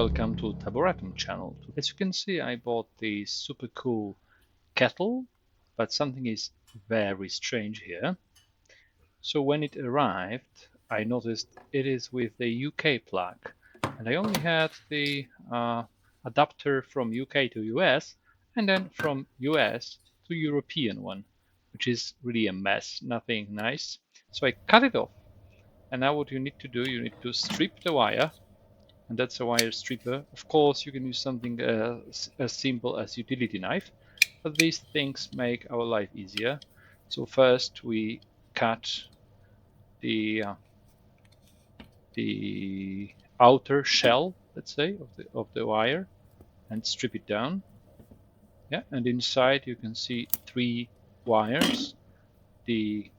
welcome to Taboratum channel. As you can see, I bought this super cool kettle, but something is very strange here. So when it arrived, I noticed it is with the UK plug, and I only had the adapter from UK to US, and then from US to European one, which is really a mess, nothing nice. So I cut it off, and now what you need to do, you need to strip the wire, and that's a wire stripper. Of course, you can use something as simple as utility knife, but these things make our life easier. So first we cut the outer shell, let's say, of the wire, and strip it down. Yeah, and inside you can see 3 wires. The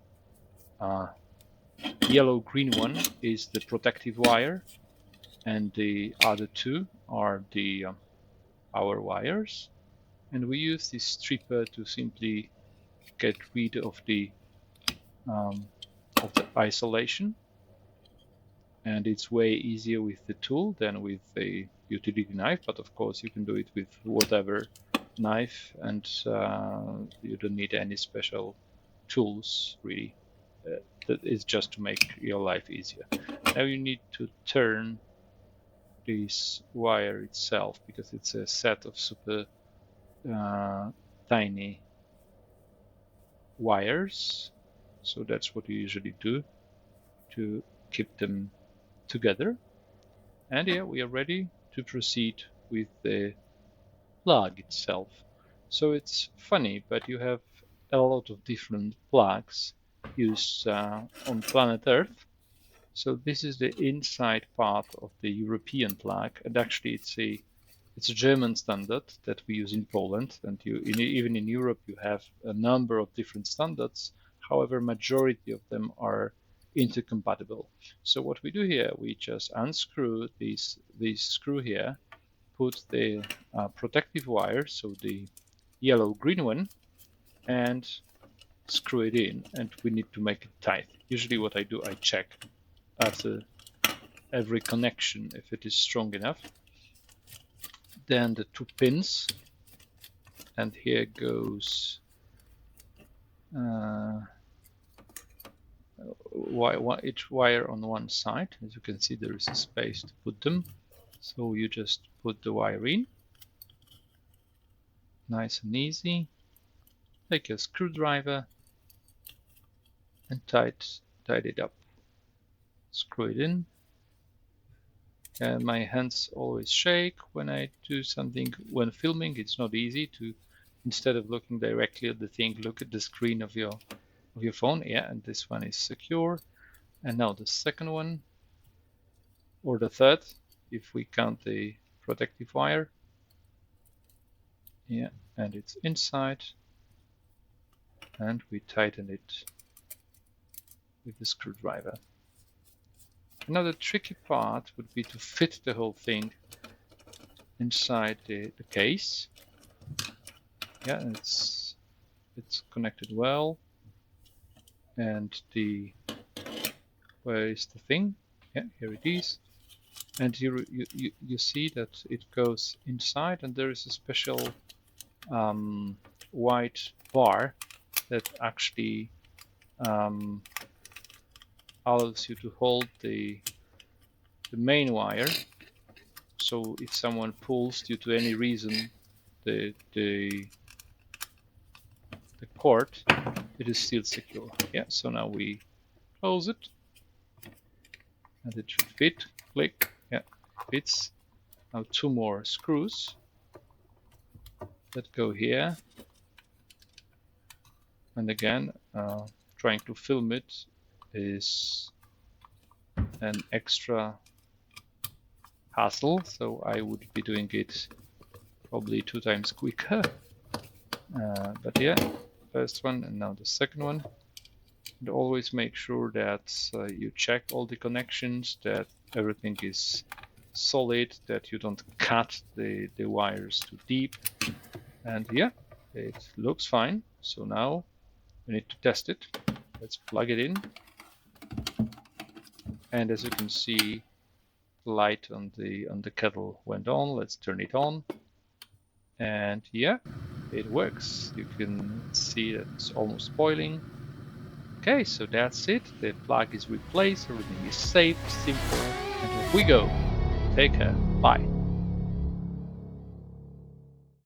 yellow-green one is the protective wire, and the other 2 are the power wires. And we use this stripper to simply get rid of the isolation, and it's way easier with the tool than with the utility knife, but of course you can do it with whatever knife, and you don't need any special tools really. That is just to make your life easier. Now you need to turn this wire itself, because it's a set of super tiny wires, so that's what you usually do to keep them together. And yeah, we are ready to proceed with the plug itself. So it's funny, but you have a lot of different plugs used on planet Earth. So this is the inside part of the European plug, and actually it's a German standard that we use in Poland, and even in Europe you have a number of different standards. However, majority of them are intercompatible. So what we do here, we just unscrew this screw here, put the protective wire, so the yellow-green one, and screw it in, and we need to make it tight. Usually what I do, I check after every connection if it is strong enough. Then the 2 pins, and here goes each wire on one side. As you can see, there is a space to put them, so you just put the wire in, nice and easy. Take a screwdriver and tight it up, screw it in. And my hands always shake when I do something. When filming, it's not easy to, instead of looking directly at the thing, look at the screen of your phone. Yeah, and this one is secure. And now the second one, or the third, if we count the protective wire. Yeah, and it's inside, and we tighten it with the screwdriver. Now the tricky part would be to fit the whole thing inside the case. Yeah, it's connected well. And where is the thing? Yeah, here it is. And you see that it goes inside, and there is a special white bar that actually allows you to hold the main wire. So if someone pulls due to any reason the cord, it is still secure. Yeah, so now we close it, and it should fit. Click. Yeah, fits. Now 2 more screws that go here, and again, trying to film it is an extra hassle, so I would be doing it probably 2 times quicker. But yeah, first one and now the second one. And always make sure that you check all the connections, that everything is solid, that you don't cut the wires too deep. And yeah, it looks fine. So now we need to test it. Let's plug it in. And as you can see, light on the kettle went on. Let's turn it on. And yeah, it works. You can see that it's almost boiling. Okay, so that's it. The plug is replaced. Everything is safe, simple, and off we go. Take care. Bye.